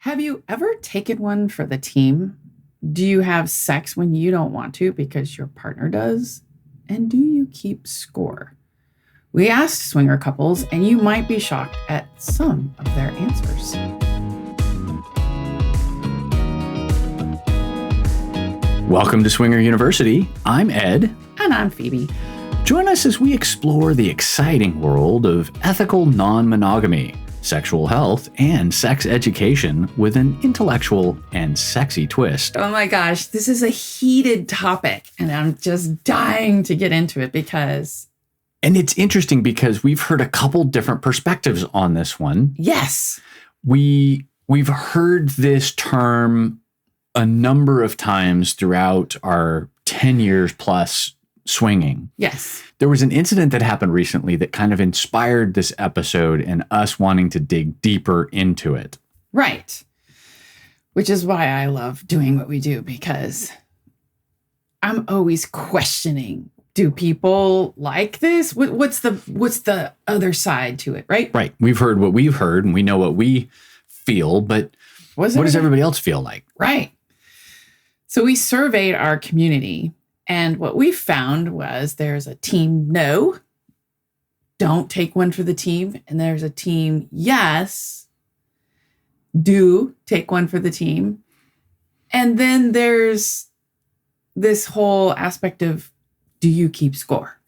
Have you ever taken one for the team? Do you have sex when you don't want to because your partner does? And do you keep score? We asked swinger couples, and you might be shocked at some of their answers. Welcome to Swinger University. I'm Ed. And I'm Phoebe. Join us as we explore the exciting world of ethical non-monogamy, sexual health, and sex education with an intellectual and sexy twist. Oh my gosh, this is a heated topic, and I'm just dying to get into it because... And it's interesting because we've heard a couple different perspectives on this one. Yes. We've heard this term a number of times throughout our 10 years plus swinging. Yes. There was an incident that happened recently that kind of inspired this episode and us wanting to dig deeper into it. Right. Which is why I love doing what we do, because I'm always questioning, do people like this? What's the other side to it, right? Right. We've heard what we've heard and we know what we feel, but what does everybody else feel like? Right. So we surveyed our community, and what we found was there's a team no, don't take one for the team, and there's a team yes, do take one for the team. And then there's this whole aspect of, do you keep score?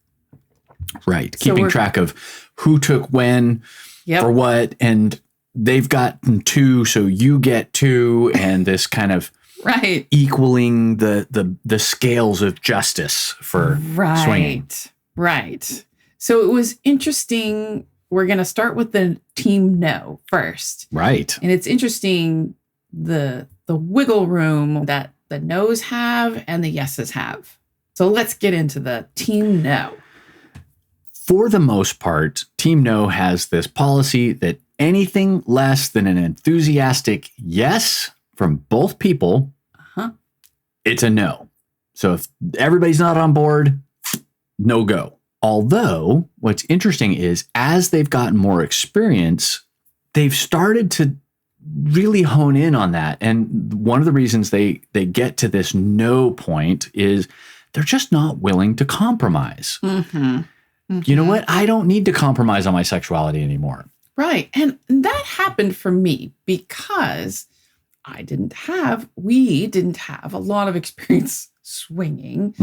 Right. Keeping track of who took when, for what, and they've gotten 2, so you get 2, and this kind of right equaling the scales of justice for swinging. Right. So it was interesting. We're going to start with the team no first. Right. And it's interesting the wiggle room that the no's have and the yeses have. So let's get into the team no. For the most part, Team No has this policy that anything less than an enthusiastic yes from both people, it's a no. So if everybody's not on board, no go. Although what's interesting is as they've gotten more experience, they've started to really hone in on that. And one of the reasons they get to this no point is they're just not willing to compromise. You know what? I don't need to compromise on my sexuality anymore. Right. And that happened for me because we didn't have a lot of experience swinging.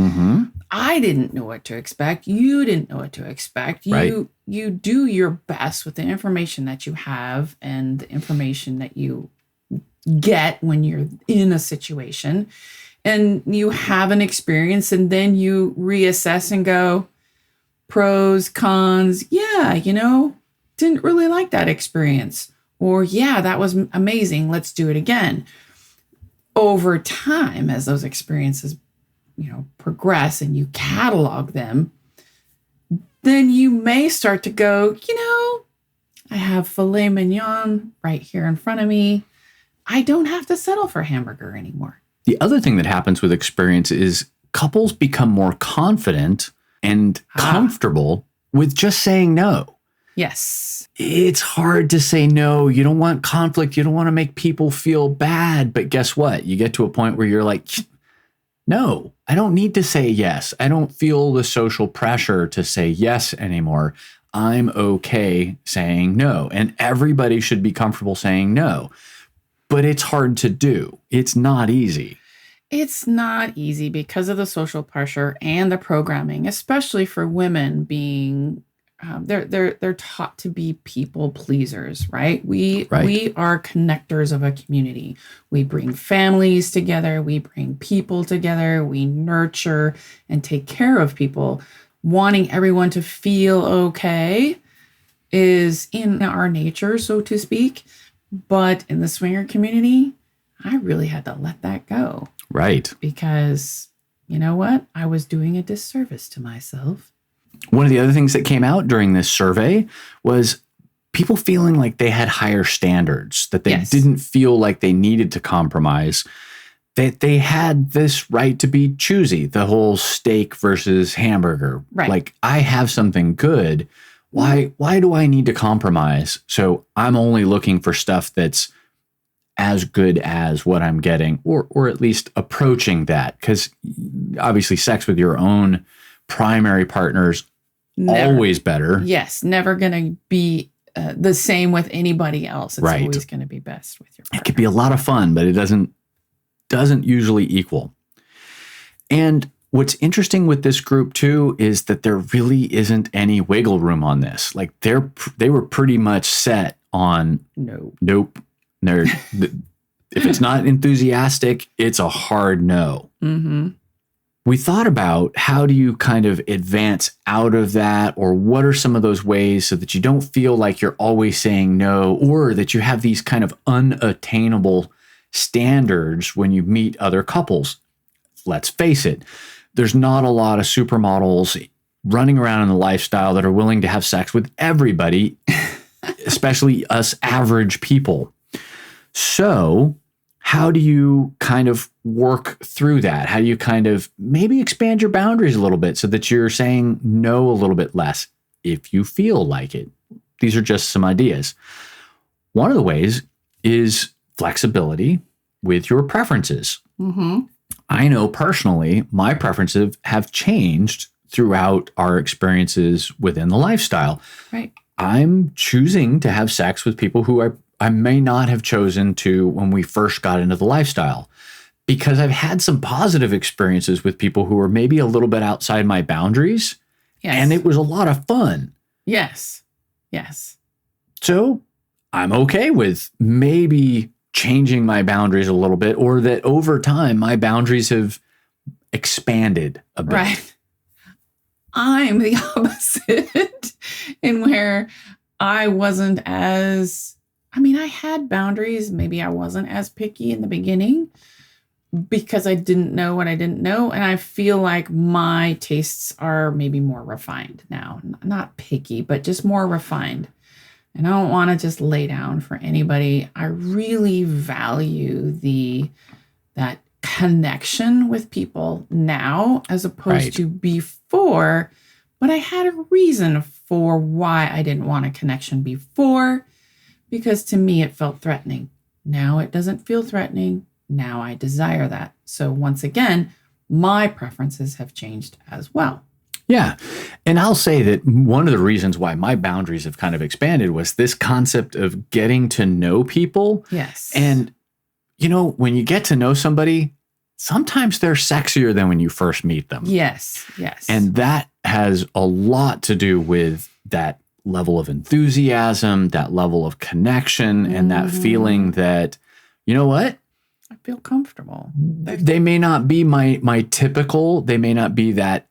I didn't know what to expect. You didn't know what to expect. You do your best with the information that you have and the information that you get when you're in a situation. And you have an experience, and then you reassess and go, pros, cons. Yeah, didn't really like that experience. Or, yeah, that was amazing. Let's do it again. Over time, as those experiences, progress and you catalog them, then you may start to go, I have filet mignon right here in front of me. I don't have to settle for hamburger anymore. The other thing that happens with experience is couples become more confident and comfortable with just saying no. Yes. It's hard to say no. You don't want conflict. You don't want to make people feel bad. But guess what? You get to a point where you're like, no, I don't need to say yes. I don't feel the social pressure to say yes anymore. I'm okay saying no. And everybody should be comfortable saying no. But it's hard to do. It's not easy. It's not easy because of the social pressure and the programming, especially for women being... they're taught to be people pleasers, right? We are connectors of a community. We bring families together. We bring people together. We nurture and take care of people. Wanting everyone to feel okay is in our nature, so to speak. But in the swinger community, I really had to let that go. Right. Because you know what? I was doing a disservice to myself. One of the other things that came out during this survey was people feeling like they had higher standards, that they didn't feel like they needed to compromise, that they had this right to be choosy, the whole steak versus hamburger. Right. Like, I have something good. Why do I need to compromise? So I'm only looking for stuff that's as good as what I'm getting, or at least approaching that. Because obviously sex with your own primary partner's always better. Yes, never going to be the same with anybody else. It's always going to be best with your partner. It could be a lot of fun, but it doesn't usually equal. And what's interesting with this group too is that there really isn't any wiggle room on this. Like they were pretty much set on nope. If it's not enthusiastic, it's a hard no. Mm-hmm. We thought about how do you kind of advance out of that, or what are some of those ways so that you don't feel like you're always saying no, or that you have these kind of unattainable standards when you meet other couples. Let's face it, there's not a lot of supermodels running around in the lifestyle that are willing to have sex with everybody, especially us average people. So how do you kind of work through that? How do you kind of maybe expand your boundaries a little bit so that you're saying no a little bit less if you feel like it? These are just some ideas. One of the ways is flexibility with your preferences. Mm-hmm. I know personally, my preferences have changed throughout our experiences within the lifestyle. Right. I'm choosing to have sex with people who I may not have chosen to when we first got into the lifestyle, because I've had some positive experiences with people who were maybe a little bit outside my boundaries. Yes. And it was a lot of fun. Yes. Yes. So I'm okay with maybe changing my boundaries a little bit, or that over time my boundaries have expanded a bit. Right. I'm the opposite in where I wasn't as, I had boundaries. Maybe I wasn't as picky in the beginning because I didn't know what I didn't know. And I feel like my tastes are maybe more refined now. Not picky, but just more refined. And I don't want to just lay down for anybody. I really value that connection with people now as opposed to before. But I had a reason for why I didn't want a connection before, because to me it felt threatening. Now it doesn't feel threatening. Now I desire that. So once again, my preferences have changed as well. Yeah. And I'll say that one of the reasons why my boundaries have kind of expanded was this concept of getting to know people. Yes. And, when you get to know somebody, sometimes they're sexier than when you first meet them. Yes. Yes. And that has a lot to do with that level of enthusiasm, that level of connection, and that feeling that, you know what? I feel comfortable. They may not be my typical, they may not be that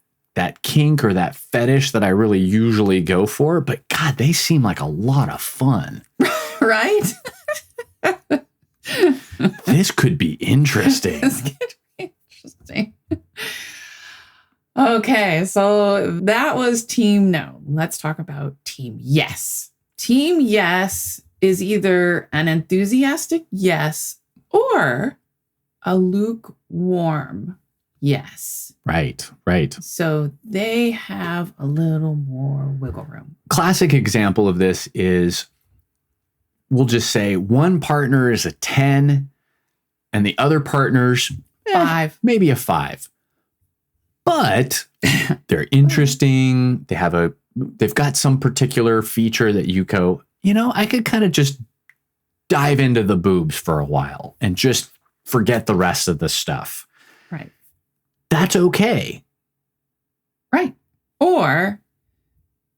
kink or that fetish that I really usually go for, but God, they seem like a lot of fun. Right? This could be interesting. This could be interesting. Okay, so that was team no. Let's talk about team yes. Team yes is either an enthusiastic yes or a lukewarm yes. Right. So they have a little more wiggle room. Classic example of this is, we'll just say one partner is a 10 and the other partner's 5, maybe a 5. But they're interesting. They've got some particular feature that you go, I could kind of just dive into the boobs for a while and just forget the rest of the stuff. Right. That's okay. Right. Or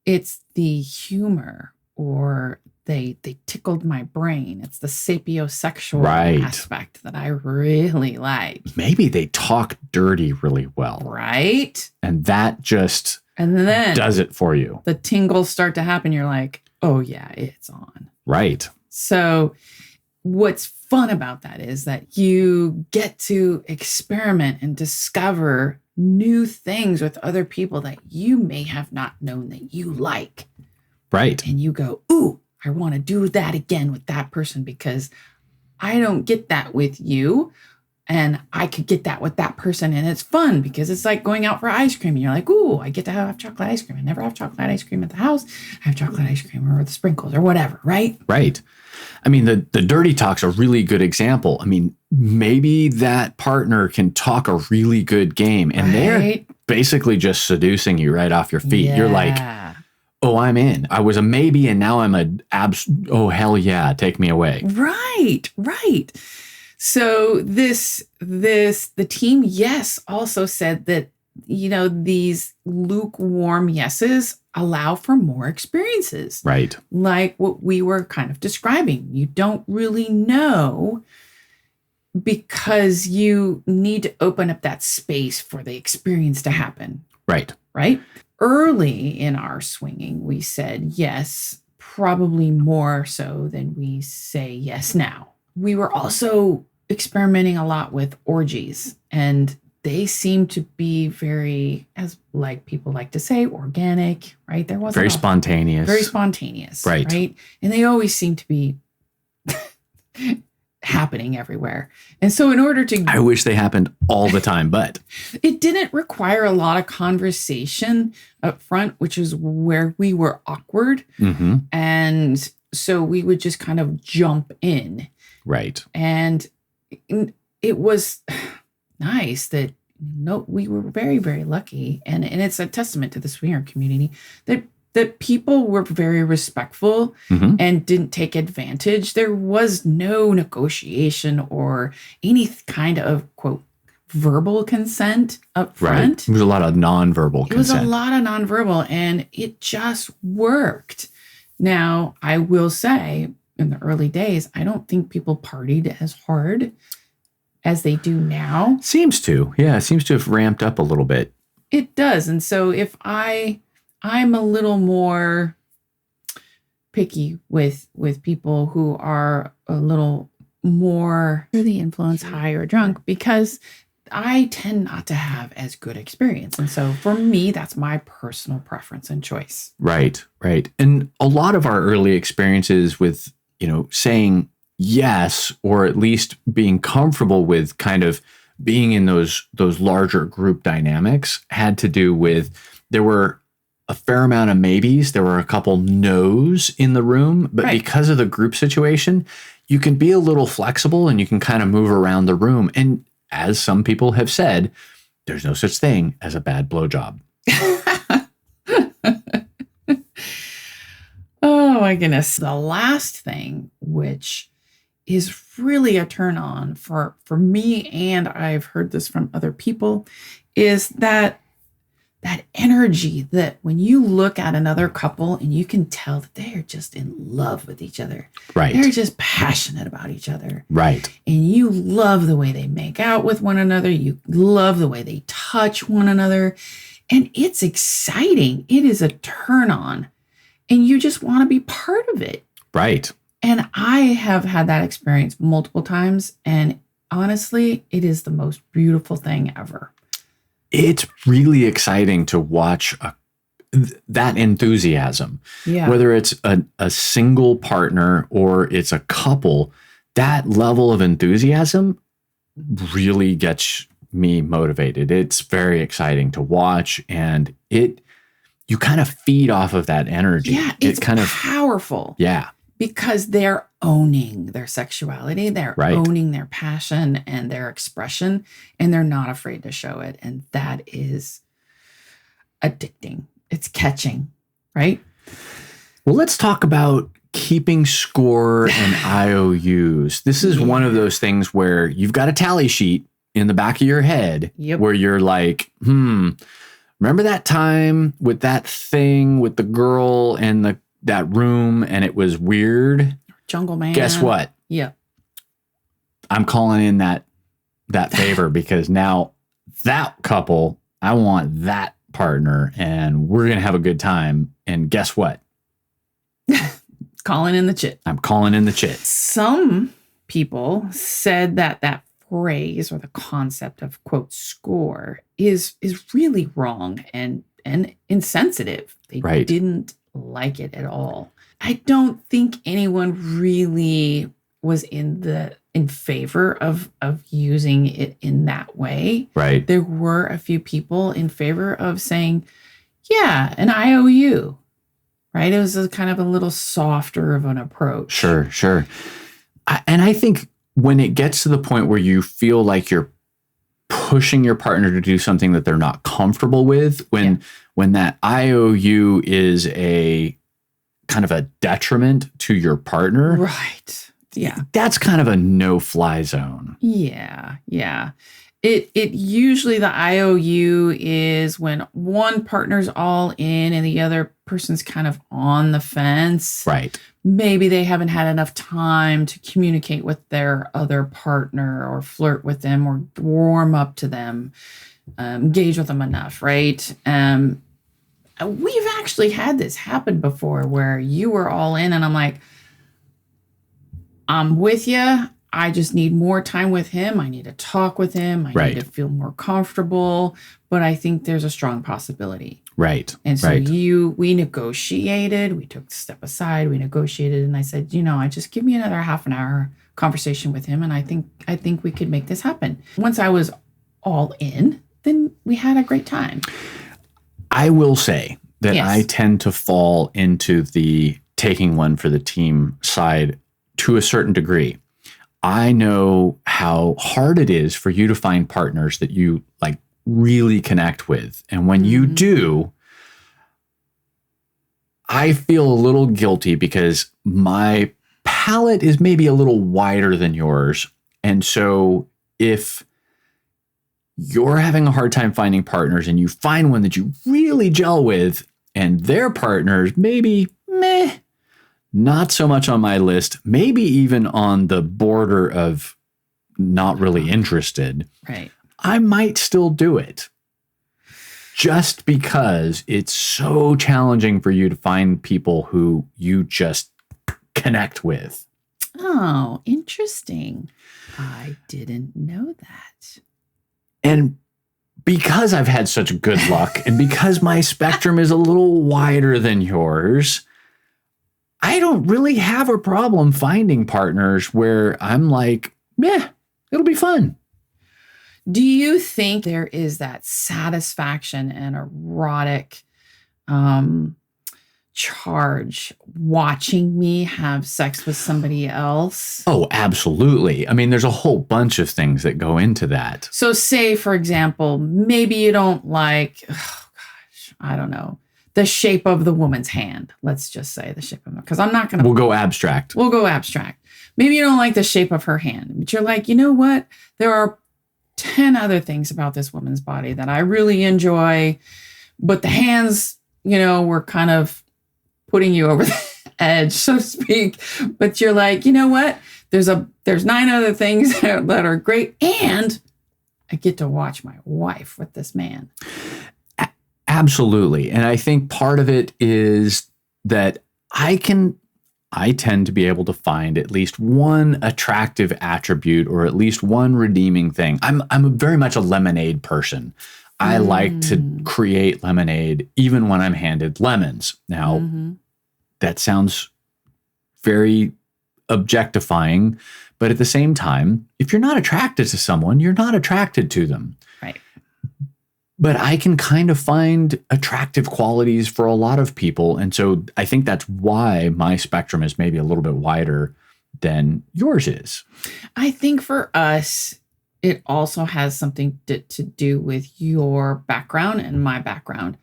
it's the humor, or they tickled my brain. It's the sapiosexual aspect that I really like. Maybe they talk dirty really well. Right. And that just then does it for you. The tingles start to happen. You're like, oh yeah, it's on. Right. So what's fun about that is that you get to experiment and discover new things with other people that you may have not known that you like. Right. And you go, ooh, I want to do that again with that person because I don't get that with you. And I could get that with that person. And it's fun because it's like going out for ice cream. And you're like, ooh, I get to have chocolate ice cream. I never have chocolate ice cream at the house. I have chocolate ice cream or the sprinkles or whatever, right? Right. I mean, the dirty talk's a really good example. I mean, maybe that partner can talk a really good game and they're basically just seducing you right off your feet. Yeah. You're like, oh, I'm in. I was a maybe and now I'm oh, hell yeah, take me away. Right. So the team, yes, also said that, these lukewarm yeses allow for more experiences. Right. Like what we were kind of describing. You don't really know because you need to open up that space for the experience to happen. Right. Right. Early in our swinging, we said yes, probably more so than we say yes now. We were also experimenting a lot with orgies, and they seem to be very, as like people like to say, organic, right? There wasn't very spontaneous, right? And they always seem to be happening everywhere. And so in order to... I wish they happened all the time, but... It didn't require a lot of conversation up front, which is where we were awkward. Mm-hmm. And so we would just kind of jump in. Right. And it was nice that we were very, very lucky. And it's a testament to the swinger community that people were very respectful and didn't take advantage. There was no negotiation or any kind of, quote, verbal consent up front. Right. There was a lot of nonverbal consent. It was a lot of nonverbal, and it just worked. Now, I will say, in the early days, I don't think people partied as hard as they do now. Seems to. Yeah, it seems to have ramped up a little bit. It does. And so if I'm a little more picky with people who are a little more under the influence, high or drunk, because I tend not to have as good experience. And so for me, that's my personal preference and choice. Right. And a lot of our early experiences with, saying yes, or at least being comfortable with kind of being in those larger group dynamics had to do with, there were a fair amount of maybes. There were a couple no's in the room, but because of the group situation, you can be a little flexible and you can kind of move around the room. And as some people have said, there's no such thing as a bad blowjob. Oh my goodness. The last thing, which is really a turn on for me, and I've heard this from other people, is that energy that when you look at another couple and you can tell that they are just in love with each other. Right. They're just passionate about each other. Right. And you love the way they make out with one another. You love the way they touch one another. And it's exciting. It is a turn on. And you just want to be part of it. Right. And I have had that experience multiple times. And honestly, it is the most beautiful thing ever. It's really exciting to watch that enthusiasm. Yeah. Whether it's a single partner or it's a couple, that level of enthusiasm really gets me motivated. It's very exciting to watch, and you kind of feed off of that energy. Yeah, it's kind of powerful. Yeah. Because they're owning their sexuality, they're owning their passion and their expression, and they're not afraid to show it. And that is addicting. It's catching, right? Well, let's talk about keeping score and IOUs. This is one of those things where you've got a tally sheet in the back of your head where you're like, remember that time with that thing with the girl and that room and it was weird? Jungle Man. Guess what? Yeah. I'm calling in that favor because now that couple, I want that partner and we're going to have a good time. And guess what? Calling in the chit. I'm calling in the chit. Some people said that phrase or the concept of, quote, score is really wrong and insensitive. They didn't like it at all. I don't think anyone really was in favor of using it in that way. Right. There were a few people in favor of saying, yeah, an IOU. Right. It was a kind of a little softer of an approach. Sure. And I think when it gets to the point where you feel like you're pushing your partner to do something that they're not comfortable with, when that IOU is a kind of a detriment to your partner. Right. Yeah. That's kind of a no-fly zone. Yeah. It usually the IOU is when one partner's all in and the other person's kind of on the fence. Right. Maybe they haven't had enough time to communicate with their other partner or flirt with them or warm up to them, engage with them enough, right? We've actually had this happen before where you were all in and I'm like, I'm with you. I just need more time with him. I need to talk with him. I need to feel more comfortable. But I think there's a strong possibility. Right. And so we negotiated. We took a step aside. We negotiated. And I said, I just give me another half an hour conversation with him. And I think we could make this happen. Once I was all in, then we had a great time. I will say that I tend to fall into the taking one for the team side to a certain degree. I know how hard it is for you to find partners that you like really connect with. And when you do, I feel a little guilty because my palette is maybe a little wider than yours. And so if you're having a hard time finding partners and you find one that you really gel with and their partners maybe not so much on my list, maybe even on the border of not really interested, right? I might still do it just because it's so challenging for you to find people who you just connect with. Oh, interesting. I didn't know that. And because I've had such good luck and because my spectrum is a little wider than yours, I don't really have a problem finding partners where I'm like, it'll be fun. Do you think there is that satisfaction and erotic charge watching me have sex with somebody else? Oh, absolutely. I mean, there's a whole bunch of things that go into that. So say, for example, maybe you don't like, I don't know, the shape of the woman's hand. Let's just say the shape of it, because I'm not going to. We'll go abstract. Maybe you don't like the shape of her hand, but you're like, you know what? There are 10 other things about this woman's body that I really enjoy, but the hands, were kind of putting you over the edge, so to speak. But you're like, you know what? There's 9 other things that are great, and I get to watch my wife with this man. Absolutely. And I think part of it is that I tend to be able to find at least one attractive attribute or at least one redeeming thing. I'm very much a lemonade person. I like to create lemonade even when I'm handed lemons. Now, that sounds very objectifying, but at the same time, if you're not attracted to someone, you're not attracted to them. Right. But I can kind of find attractive qualities for a lot of people. And so I think that's why my spectrum is maybe a little bit wider than yours is. I think for us, it also has something to do with your background and my background.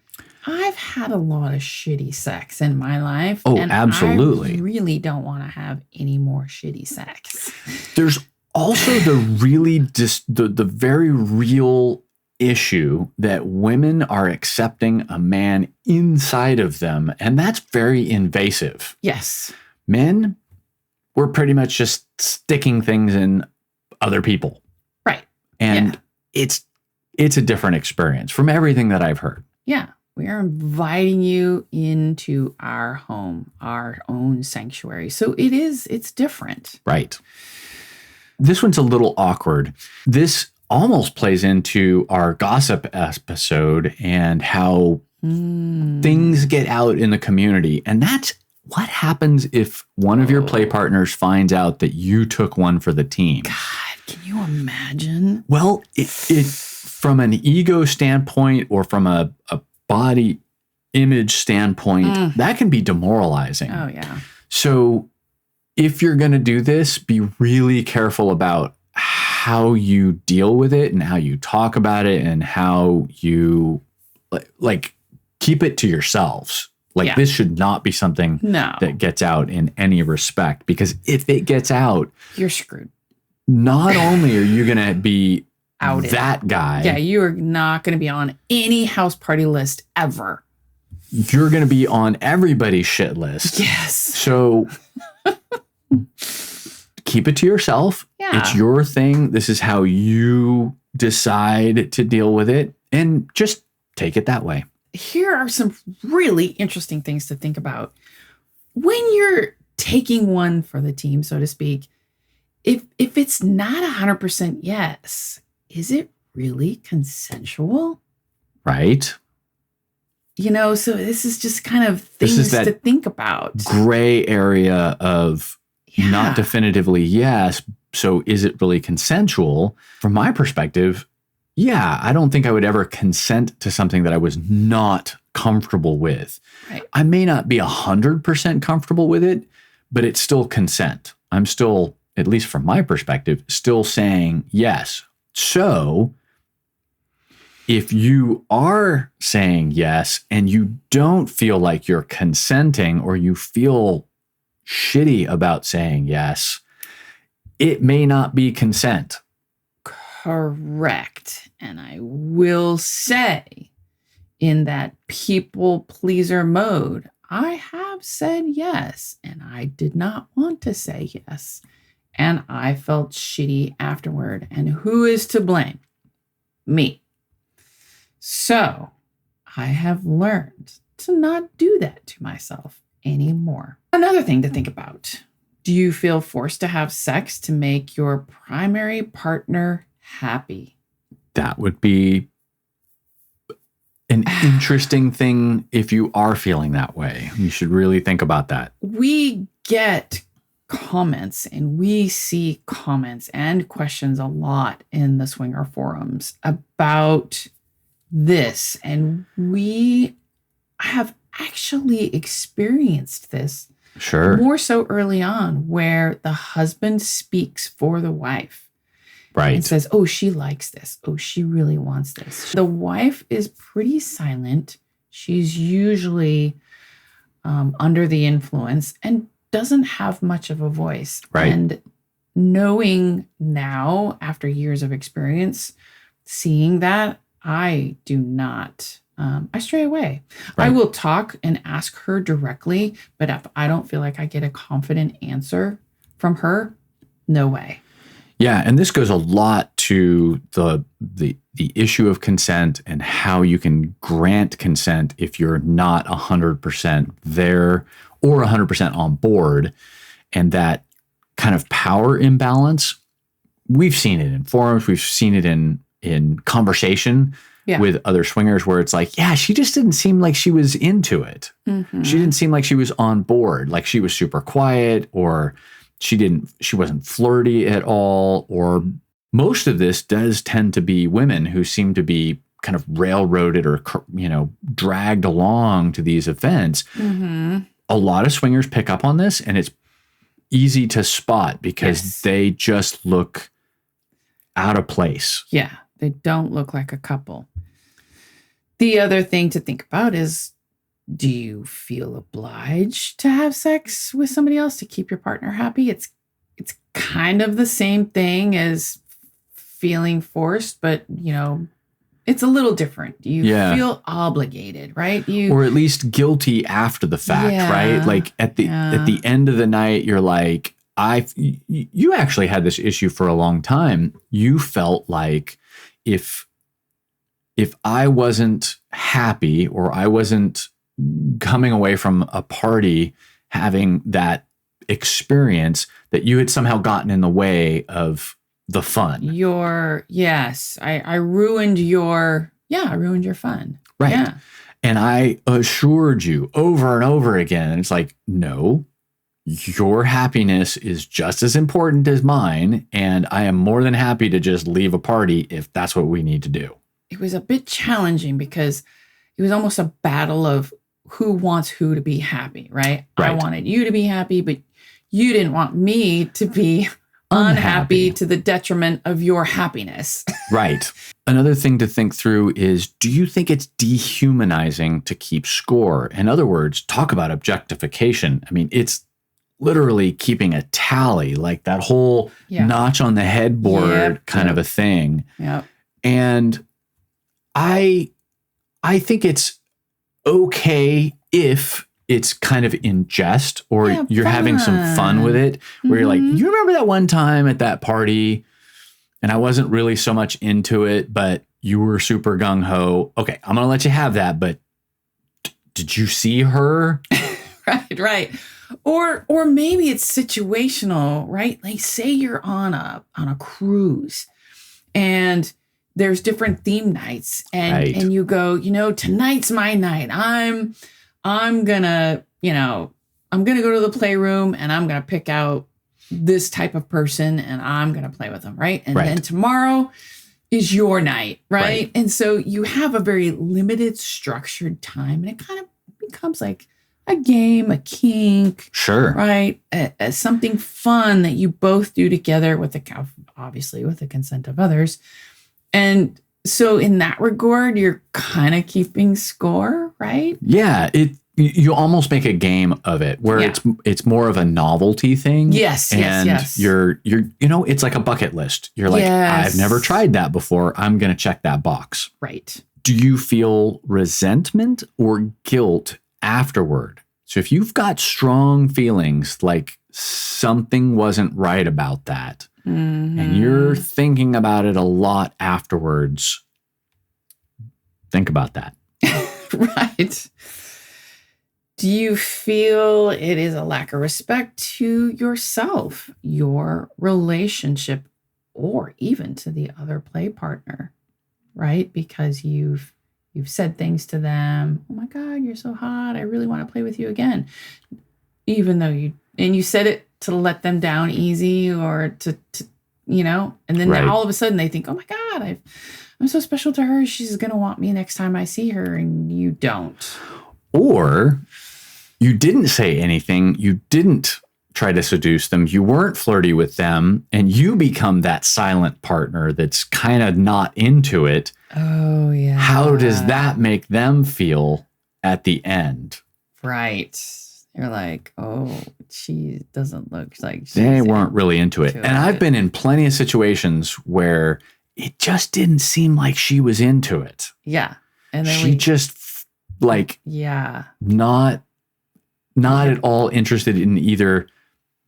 I've had a lot of shitty sex in my life. Oh, and absolutely. I really don't want to have any more shitty sex. There's also the very real issue that women are accepting a man inside of them, and that's very invasive. Yes. Men, we're pretty much just sticking things in other people. Right. And it's a different experience from everything that I've heard. Yeah. We are inviting you into our home, our own sanctuary. So it's different. Right. This one's a little awkward. This almost plays into our gossip episode and how things get out in the community. And that's what happens if one of your play partners finds out that you took one for the team? God, can you imagine? Well, it from an ego standpoint or from a body image standpoint, that can be demoralizing. Oh, yeah. So if you're going to do this, be really careful about how you deal with it and how you talk about it and how you like keep it to yourselves. Like this should not be something that gets out in any respect, because if it gets out, you're screwed. Not only are you going to be outed. That guy. Yeah, you are not going to be on any house party list ever. You're going to be on everybody's shit list. Yes. So keep it to yourself. Yeah. It's your thing. This is how you decide to deal with it, and just take it that way. Here are some really interesting things to think about. When you're taking one for the team, so to speak, if it's not 100% yes, is it really consensual? Right. You know, so this is just kind of things to think about. Gray area of not definitively yes. So is it really consensual? From my perspective, yeah, I don't think I would ever consent to something that I was not comfortable with. Right. I may not be 100% comfortable with it, but it's still consent. I'm still, at least from my perspective, still saying yes. So if you are saying yes and you don't feel like you're consenting, or you feel shitty about saying yes, it may not be consent. Correct. And I will say, in that people pleaser mode, I have said yes, and I did not want to say yes. And I felt shitty afterward. And who is to blame? Me. So I have learned to not do that to myself anymore. Another thing to think about. Do you feel forced to have sex to make your primary partner happy? That would be an interesting thing if you are feeling that way. You should really think about that. We get comments and we see comments and questions a lot in the swinger forums about this. And we have actually experienced this. Sure. More so early on, where the husband speaks for the wife. Right. And says, oh, she likes this. Oh, she really wants this. The wife is pretty silent. She's usually under the influence and doesn't have much of a voice. Right. And knowing now, after years of experience, seeing that, I do not, I stray away. Right. I will talk and ask her directly, but if I don't feel like I get a confident answer from her, no way. Yeah, and this goes a lot to the issue of consent and how you can grant consent if you're not 100% there or 100% on board. And that kind of power imbalance, we've seen it in forums, we've seen it in conversation with other swingers, where it's like, yeah, she just didn't seem like she was into it. Mm-hmm. She didn't seem like she was on board, like she was super quiet, or she wasn't flirty at all. Or most of this does tend to be women who seem to be kind of railroaded or, dragged along to these events. Mm-hmm. A lot of swingers pick up on this, and it's easy to spot because they just look out of place. Yeah, they don't look like a couple. The other thing to think about is, do you feel obliged to have sex with somebody else to keep your partner happy? It's kind of the same thing as feeling forced, but it's a little different. You feel obligated, right? Or at least guilty after the fact, right? Like at the end of the night, you're like, you actually had this issue for a long time. You felt like if I wasn't happy, or I wasn't coming away from a party having that experience, that you had somehow gotten in the way of the fun. I ruined your fun. Right. Yeah. And I assured you over and over again. And it's like, no, your happiness is just as important as mine. And I am more than happy to just leave a party if that's what we need to do. It was a bit challenging because it was almost a battle of who wants who to be happy, right? I wanted you to be happy, but you didn't want me to be unhappy to the detriment of your happiness. Right. Another thing to think through is, do you think it's dehumanizing to keep score? In other words, talk about objectification. I mean, it's literally keeping a tally, like that whole notch on the headboard kind of a thing. Yeah. And I think it's okay if it's kind of in jest or you're having some fun with it, where you're like, you remember that one time at that party and I wasn't really so much into it, but you were super gung-ho. Okay, I'm going to let you have that, but did you see her? Right. Or maybe it's situational, right? Like say you're on a cruise and there's different theme nights and you go, tonight's my night. I'm gonna go to the playroom and I'm gonna pick out this type of person and I'm gonna play with them, right? And then tomorrow is your night, right? And so you have a very limited, structured time, and it kind of becomes like a game, a kink, right? Something fun that you both do together obviously with the consent of others. And so in that regard, you're kind of keeping score, right? Yeah, you almost make a game of it where it's more of a novelty thing. Yes. You're it's like a bucket list. You're like, I've never tried that before. I'm going to check that box. Right. Do you feel resentment or guilt afterward? So if you've got strong feelings like something wasn't right about that, and you're thinking about it a lot afterwards, think about that. Right. Do you feel it is a lack of respect to yourself, your relationship, or even to the other play partner, right? Because you've said things to them. Oh my God, you're so hot. I really want to play with you again. Even though you said it to let them down easy or to and then now all of a sudden they think, oh my God, I'm so special to her. She's going to want me next time I see her, and you don't. Or you didn't say anything. You didn't try to seduce them. You weren't flirty with them, and you become that silent partner that's kind of not into it. Oh, yeah. How does that make them feel at the end? Right. You're like, oh, she doesn't look like they weren't really into it. And I've been in plenty of situations where it just didn't seem like she was into it. Yeah. And then she just like, not at all interested in either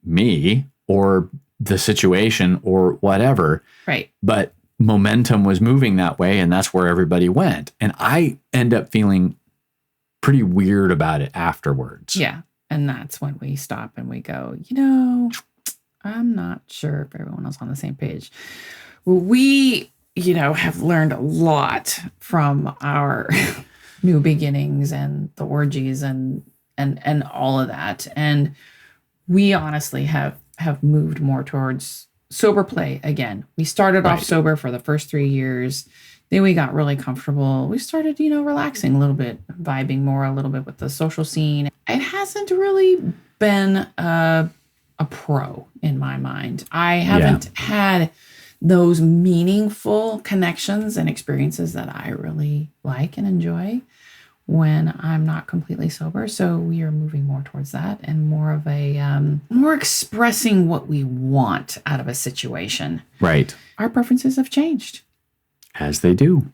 me or the situation or whatever. Right. But momentum was moving that way, and that's where everybody went. And I end up feeling pretty weird about it afterwards. Yeah. And that's when we stop and we go, I'm not sure if everyone else on the same page. We, have learned a lot from our new beginnings and the orgies and all of that. And we honestly have moved more towards sober play again. We started off sober for the first 3 years. Then we got really comfortable. We started, relaxing a little bit, vibing more a little bit with the social scene. It hasn't really been a pro in my mind. I haven't had those meaningful connections and experiences that I really like and enjoy when I'm not completely sober. So we are moving more towards that and more of a, more expressing what we want out of a situation. Right. Our preferences have changed. As they do.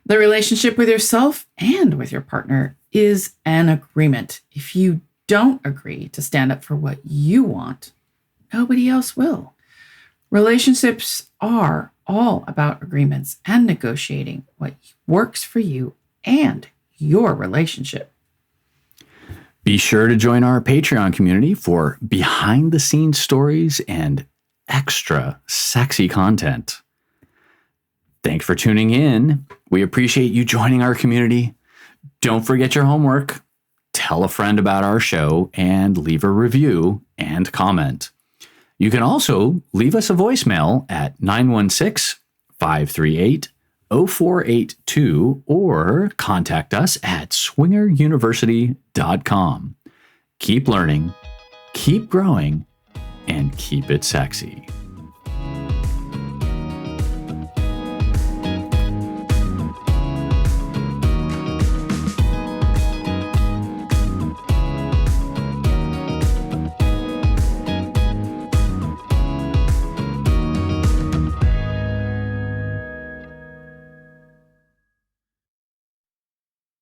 The relationship with yourself and with your partner is an agreement. If you don't agree to stand up for what you want, nobody else will. Relationships are all about agreements and negotiating what works for you and your relationship. Be sure to join our Patreon community for behind-the-scenes stories and extra sexy content. Thanks for tuning in. We appreciate you joining our community. Don't forget your homework. Tell a friend about our show and leave a review and comment. You can also leave us a voicemail at 916-538-0482 or contact us at swingeruniversity.com. Keep learning, keep growing, and keep it sexy.